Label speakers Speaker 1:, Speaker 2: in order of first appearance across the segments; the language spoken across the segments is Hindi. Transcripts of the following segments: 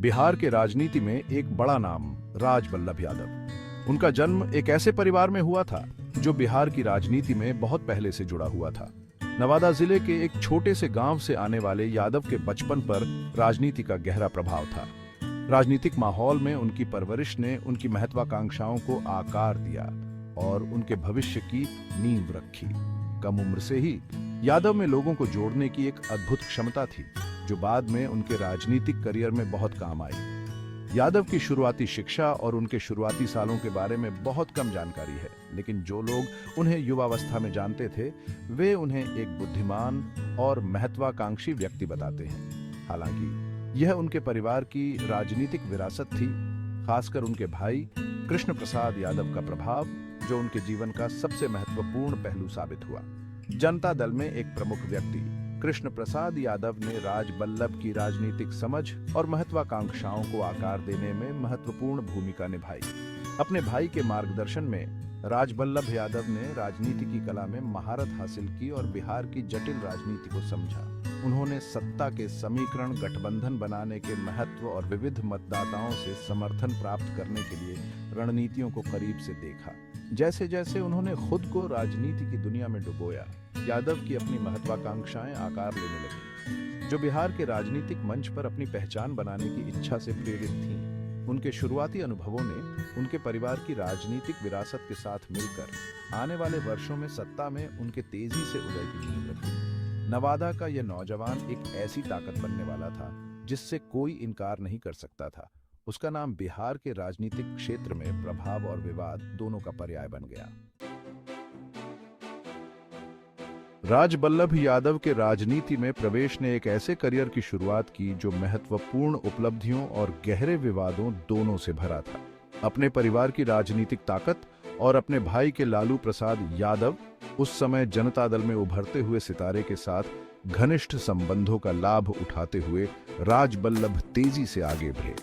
Speaker 1: बिहार के राजनीति में एक बड़ा नाम राज बल्लभ यादव। उनका जन्म एक ऐसे परिवार में हुआ था जो बिहार की राजनीति में बहुत पहले से जुड़ा हुआ था। नवादा जिले के एक छोटे से गांव से आने वाले यादव के बचपन पर राजनीति का गहरा प्रभाव था। राजनीतिक माहौल में उनकी परवरिश ने उनकी महत्वाकांक्षाओं को आकार दिया और उनके भविष्य की नींव रखी। कम उम्र से ही यादव में लोगों को जोड़ने की एक अद्भुत क्षमता थी, जो बाद में उनके राजनीतिक करियर में बहुत काम आई। यादव की शुरुआती शिक्षा और उनके शुरुआती सालों के बारे में बहुत कम जानकारी है, लेकिन जो लोग उन्हें युवावस्था में जानते थे, वे उन्हें एक बुद्धिमान और महत्वाकांक्षी व्यक्ति बताते हैं। हालांकि यह उनके परिवार की राजनीतिक विरासत थी, खासकर उनके भाई कृष्ण प्रसाद यादव का प्रभाव, जो उनके जीवन का सबसे महत्वपूर्ण पहलू साबित हुआ। जनता दल में एक प्रमुख व्यक्ति कृष्ण प्रसाद यादव ने राज बल्लभ की राजनीतिक समझ और महत्वाकांक्षाओं को आकार देने में महत्वपूर्ण भूमिका निभाई। अपने भाई के मार्गदर्शन में राज बल्लभ यादव ने राजनीति की कला में महारत हासिल की और बिहार की जटिल राजनीति को समझा। उन्होंने सत्ता के समीकरण, गठबंधन बनाने के महत्व और विविध मतदाताओं से समर्थन प्राप्त करने के लिए रणनीतियों को करीब से देखा। जैसे जैसे उन्होंने खुद को राजनीति की दुनिया में डुबोया, यादव की अपनी महत्वाकांक्षाएं आकार लेने लगीं, जो बिहार के राजनीतिक मंच पर अपनी पहचान बनाने की इच्छा से प्रेरित थीं। उनके शुरुआती अनुभवों ने उनके परिवार की राजनीतिक विरासत के साथ मिलकर आने वाले वर्षों में सत्ता में उनके तेजी से उदय की नींव रखी। नवादा का यह नौजवान एक ऐसी ताकत बनने वाला था जिससे कोई इनकार नहीं कर सकता था। उसका नाम बिहार के राजनीतिक क्षेत्र में प्रभाव और विवाद दोनों का पर्याय बन गया। राज बल्लभ यादव के राजनीति में प्रवेश ने एक ऐसे करियर की शुरुआत की जो महत्वपूर्ण उपलब्धियों और गहरे विवादों दोनों से भरा था। अपने परिवार की राजनीतिक ताकत और अपने भाई के लालू प्रसाद यादव, उस समय जनता दल में उभरते हुए सितारे के साथ घनिष्ठ संबंधों का लाभ उठाते हुए राज बल्लभ तेजी से आगे बढ़े।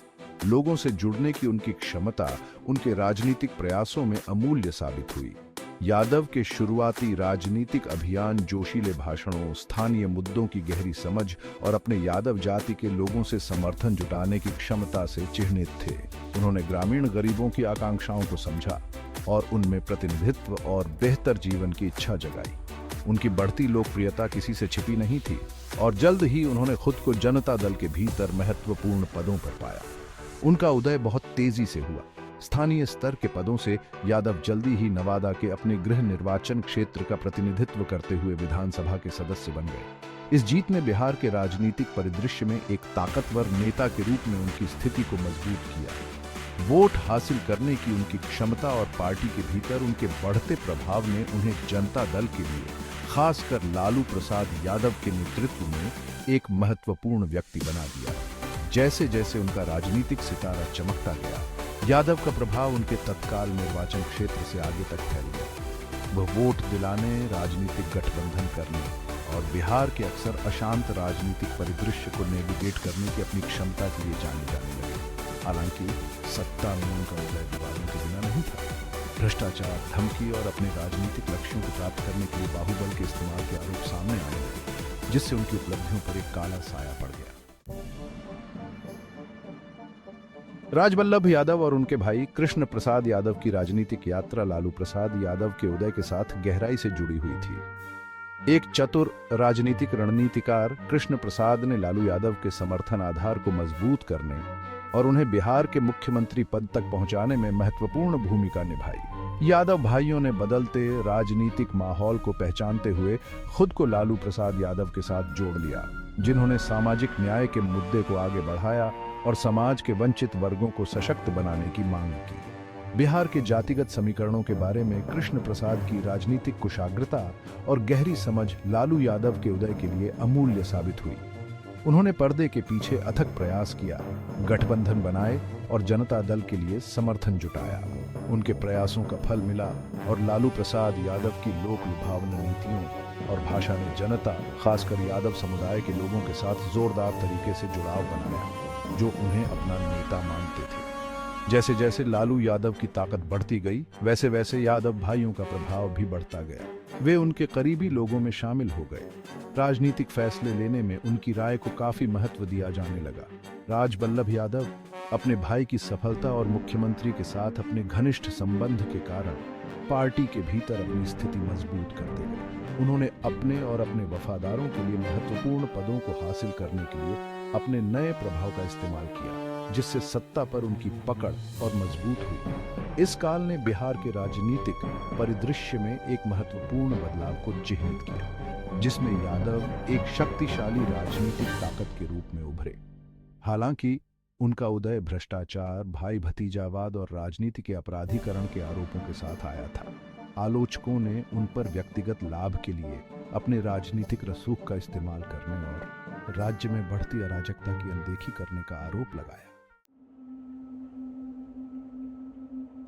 Speaker 1: लोगों से जुड़ने की उनकी क्षमता उनके राजनीतिक प्रयासों में अमूल्य साबित हुई। यादव के शुरुआती राजनीतिक अभियान जोशीले भाषणों, स्थानीय मुद्दों की गहरी समझ और अपने यादव जाति के लोगों से समर्थन जुटाने की क्षमता से चिह्नित थे। उन्होंने ग्रामीण गरीबों की आकांक्षाओं को समझा और उनमें प्रतिनिधित्व और बेहतर जीवन की इच्छा जगाई। उनकी बढ़ती लोकप्रियता किसी से छिपी नहीं थी और जल्द ही उन्होंने खुद को जनता दल के भीतर महत्वपूर्ण पदों पर पाया। उनका उदय बहुत तेजी से हुआ। स्थानीय स्तर के पदों से यादव जल्दी ही नवादा के अपने गृह निर्वाचन क्षेत्र का प्रतिनिधित्व करते हुए विधानसभा के सदस्य बन गए। इस जीत ने बिहार के राजनीतिक परिदृश्य में एक ताकतवर नेता के रूप में उनकी स्थिति को मजबूत किया। वोट हासिल करने की उनकी क्षमता और पार्टी के भीतर उनके बढ़ते प्रभाव ने उन्हें जनता दल के लिए, खासकर लालू प्रसाद यादव के नेतृत्व में, एक महत्वपूर्ण व्यक्ति बना दिया। जैसे जैसे उनका राजनीतिक सितारा चमकता गया, यादव का प्रभाव उनके तत्काल निर्वाचन क्षेत्र से आगे तक फैल गया। वह वोट दिलाने, राजनीतिक गठबंधन करने और बिहार के अक्सर अशांत राजनीतिक परिदृश्य को नेविगेट करने की अपनी क्षमता के लिए जाने जाने लगे। हालांकि सत्ता में उनका उदय विवादों के बिना नहीं था। भ्रष्टाचार, धमकी और अपने राजनीतिक लक्ष्यों को प्राप्त करने के लिए बाहुबल के इस्तेमाल के आरोप सामने आने लगे, जिससे उनकी उपलब्धियों पर एक काला साया पड़ गया। राज बल्लभ यादव और उनके भाई कृष्ण प्रसाद यादव की राजनीतिक यात्रा लालू प्रसाद यादव के उदय के साथ गहराई से जुड़ी हुई थी। एक चतुर राजनीतिक रणनीतिकार कृष्ण प्रसाद ने लालू यादव के समर्थन आधार को मजबूत करने और उन्हें बिहार के मुख्यमंत्री पद तक पहुंचाने में महत्वपूर्ण भूमिका निभाई। यादव भाइयों ने बदलते राजनीतिक माहौल को पहचानते हुए खुद को लालू प्रसाद यादव के साथ जोड़ लिया, जिन्होंने सामाजिक न्याय के मुद्दे को आगे बढ़ाया और समाज के वंचित वर्गों को सशक्त बनाने की मांग की। बिहार के जातिगत समीकरणों के बारे में कृष्ण प्रसाद की राजनीतिक कुशाग्रता और गहरी समझ लालू यादव के उदय के लिए अमूल्य साबित हुई। उन्होंने पर्दे के पीछे अथक प्रयास किया, गठबंधन बनाए और जनता दल के लिए समर्थन जुटाया। उनके प्रयासों का फल मिला और लालू प्रसाद यादव की लोक लुभावनी नीतियों और भाषा ने जनता, खासकर यादव समुदाय के लोगों के साथ जोरदार तरीके से जुड़ाव बनाया, जो उन्हें अपना नेता मानते थे। जैसे जैसे लालू यादव की ताकत बढ़ती गई, वैसे वैसे यादव भाइयों का प्रभाव भी बढ़ता गया। वे उनके करीबी लोगों में शामिल हो गए। राजनीतिक फैसले लेने में उनकी राय को काफी महत्व दिया जाने लगा। राज बल्लभ यादव अपने भाई की सफलता और मुख्यमंत्री के साथ अपने घनिष्ठ संबंध के कारण पार्टी के भीतर अपनी स्थिति मजबूत करते गए। उन्होंने अपने और अपने वफादारों के लिए महत्वपूर्ण पदों को हासिल करने के लिए अपने नए प्रभाव का इस्तेमाल किया, जिससे सत्ता पर उनकी पकड़ और मजबूत हुई। इस काल ने बिहार के राजनीतिक परिदृश्य में एक महत्वपूर्ण बदलाव को चिह्नित किया, जिसमें यादव एक शक्तिशाली राजनीतिक ताकत के रूप में उभरे। हालांकि उनका उदय भ्रष्टाचार, भाई भतीजावाद और राजनीति के अपराधीकरण के आरोपों के साथ आया था। आलोचकों ने उन पर व्यक्तिगत लाभ के लिए अपने राजनीतिक रसूख का इस्तेमाल करने और राज्य में बढ़ती अराजकता की अनदेखी करने का आरोप लगाया।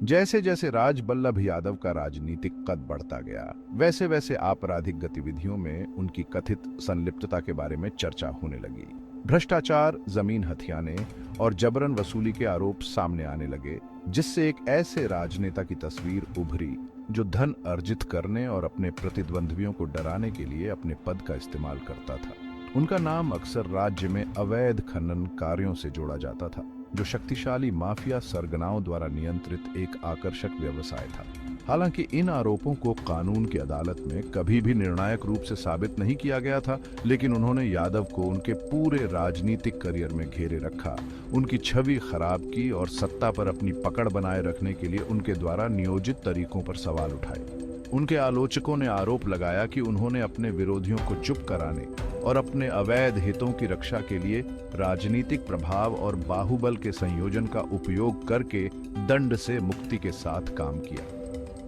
Speaker 1: जैसे जैसे राज बल्लभ यादव का राजनीतिक कद बढ़ता गया, वैसे वैसे आपराधिक गतिविधियों में उनकी कथित संलिप्तता के बारे में चर्चा होने लगी। भ्रष्टाचार, जमीन हथियाने और जबरन वसूली के आरोप सामने आने लगे, जिससे एक ऐसे राजनेता की तस्वीर उभरी जो धन अर्जित करने और अपने प्रतिद्वंद्वियों को डराने के लिए अपने पद का इस्तेमाल करता था। उनका नाम अक्सर राज्य में अवैध खनन कार्यों से जोड़ा जाता था, जो शक्तिशाली माफिया सरगनाओं द्वारा नियंत्रित एक आकर्षक व्यवसाय था। हालांकि इन आरोपों को कानून की अदालत में कभी भी निर्णायक रूप से साबित नहीं किया गया था, लेकिन उन्होंने यादव को उनके पूरे राजनीतिक करियर में घेरे रखा, उनकी छवि खराब की और सत्ता पर अपनी पकड़ बनाए रखने के लिए उनके द्वारा नियोजित तरीकों पर सवाल उठाए। उनके आलोचकों ने आरोप लगाया कि उन्होंने अपने विरोधियों को चुप कराने और अपने अवैध हितों की रक्षा के लिए राजनीतिक प्रभाव और बाहुबल के संयोजन का उपयोग करके दंड से मुक्ति के साथ काम किया।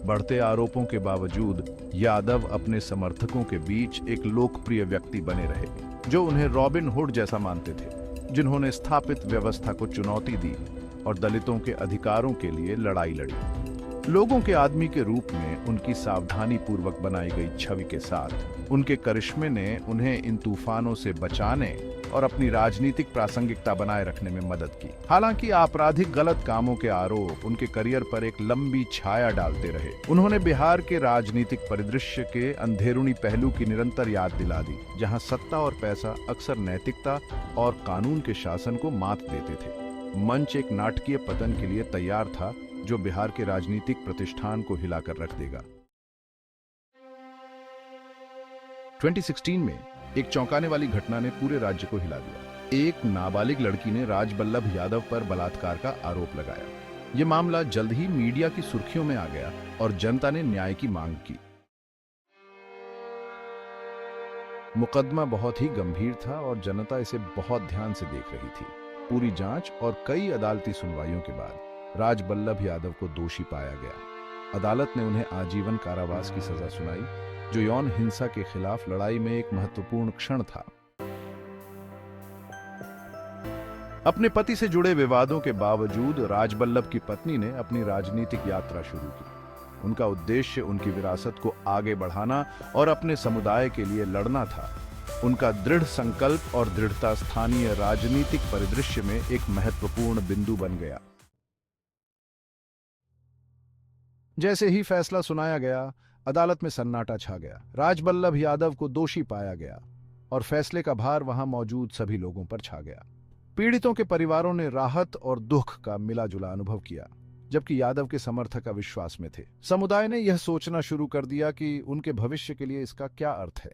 Speaker 1: बढ़ते आरोपों के बावजूद यादव अपने समर्थकों के बीच एक लोकप्रिय व्यक्ति बने रहे, जो उन्हें रॉबिन हुड जैसा मानते थे, जिन्होंने स्थापित व्यवस्था को चुनौती दी और दलितों के अधिकारों के लिए लड़ाई लड़ी। लोगों के आदमी के रूप में उनकी सावधानी पूर्वक बनाई गई छवि के साथ उनके करिश्मे ने उन्हें इन तूफानों से बचाने और अपनी राजनीतिक प्रासंगिकता बनाए रखने में मदद की। हालांकि आपराधिक गलत कामों के आरोप उनके करियर पर एक लंबी छाया डालते रहे। उन्होंने बिहार के राजनीतिक परिदृश्य के अंधेरुनी पहलू की निरंतर याद दिला दी, जहां सत्ता और पैसा अक्सर नैतिकता और कानून के शासन को मात देते थे। मंच एक नाटकीय पतन के लिए तैयार था, जो बिहार के राजनीतिक प्रतिष्ठान को हिलाकर रख देगा। 2016 में एक चौंकाने वाली घटना ने पूरे राज्य को हिला दिया। एक नाबालिग लड़की ने राज बल्लभ यादव पर बलात्कार का आरोप लगाया। यह मामला जल्द ही मीडिया की सुर्खियों में आ गया और जनता ने न्याय की मांग की। मुकदमा बहुत ही गंभीर था और जनता इसे बहुत ध्यान से देख रही थी। पूरी जांच और कई अदालती सुनवाइयों के बाद राज बल्लभ यादव को दोषी पाया गया। अदालत ने उन्हें आजीवन कारावास की सजा सुनाई, जो यौन हिंसा के खिलाफ लड़ाई में एक महत्वपूर्ण क्षण था। अपने पति से जुड़े विवादों के बावजूद राज बल्लभ की पत्नी ने अपनी राजनीतिक यात्रा शुरू की। उनका उद्देश्य उनकी विरासत को आगे बढ़ाना और अपने समुदाय के लिए लड़ना था। उनका दृढ़ संकल्प और दृढ़ता स्थानीय राजनीतिक परिदृश्य में एक महत्वपूर्ण बिंदु बन गया। जैसे ही फैसला सुनाया गया, अदालत में सन्नाटा छा गया। राज बल्लभ यादव को दोषी पाया गया और फैसले का भार वहां मौजूद सभी लोगों पर छा गया। पीड़ितों के परिवारों ने राहत और दुख का मिला-जुला अनुभव किया, जबकि यादव के समर्थक अविश्वास में थे। समुदाय ने यह सोचना शुरू कर दिया कि उनके भविष्य के लिए इसका क्या अर्थ है।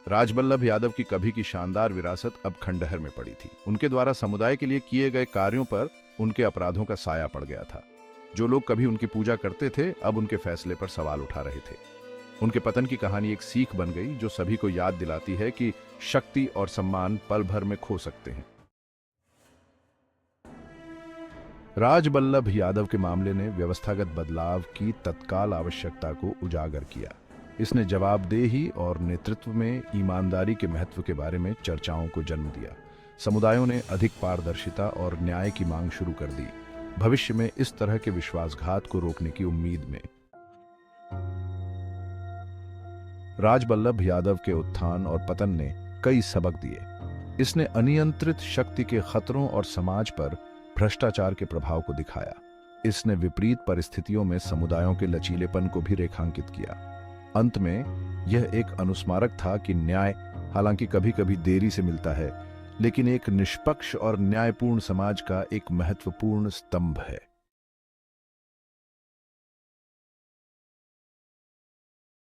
Speaker 1: राज बल्लभ यादव की कभी की शानदार विरासत अब खंडहर में पड़ी थी। उनके द्वारा समुदाय के लिए किए गए कार्यों पर उनके अपराधों का साया पड़ गया था। जो लोग कभी उनकी पूजा करते थे, अब उनके फैसले पर सवाल उठा रहे थे। उनके पतन की कहानी एक सीख बन गई, जो सभी को याद दिलाती है कि शक्ति और सम्मान पल भर में खो सकते हैं। राज बल्लभ यादव के मामले ने व्यवस्थागत बदलाव की तत्काल आवश्यकता को उजागर किया। इसने जवाबदेही और नेतृत्व में ईमानदारी के महत्व के बारे में चर्चाओं को जन्म दिया। समुदायों ने अधिक पारदर्शिता और न्याय की मांग शुरू कर दी, भविष्य में इस तरह के विश्वासघात को रोकने की उम्मीद में। राज बल्लभ यादव के उत्थान और पतन ने कई सबक दिए। इसने अनियंत्रित शक्ति के खतरों और समाज पर भ्रष्टाचार के प्रभाव को दिखाया। इसने विपरीत परिस्थितियों में समुदायों के लचीलेपन को भी रेखांकित किया। अंत में यह एक अनुस्मारक था कि न्याय हालांकि कभी कभी देरी से मिलता है, लेकिन एक निष्पक्ष और न्यायपूर्ण समाज का एक महत्वपूर्ण स्तंभ है।